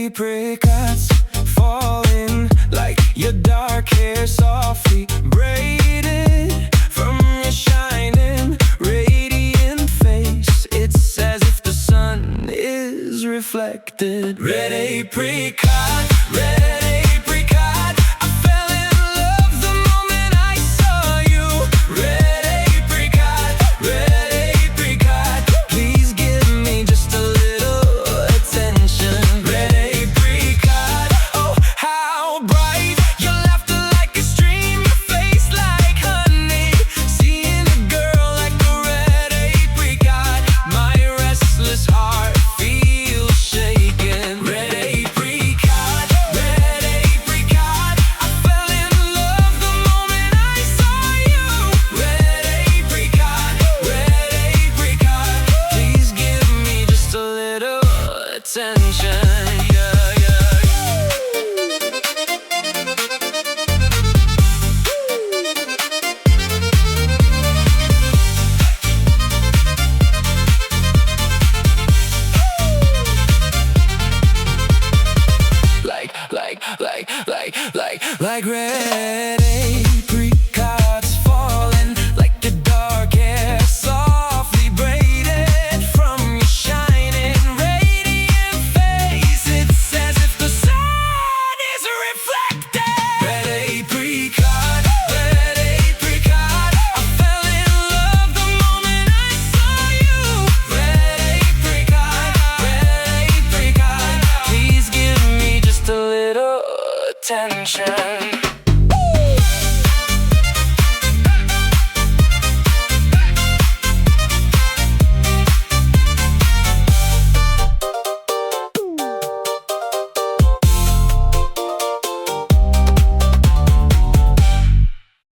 apricots falling like your dark hair softly braided from your shining radiant face. It's as if the sun is reflected. Red apricot, red apricot, I fell in love the moment I saw you. Red apricot, please give me just a little attention. Red apricot, oh how bright, your laughter like a stream, your face like honey. Seeing a girl like a red apricot, my restless heart feels shaken. Red apricot, I fell in love the moment I saw you. Red apricot, please give me just a little attention. Like red apricots falling like your dark hair softly braided from your shining radiant face. It's as if the sun is reflected. Red apricot, I fell in love the moment I saw you. Red apricot, please give me just a little attention.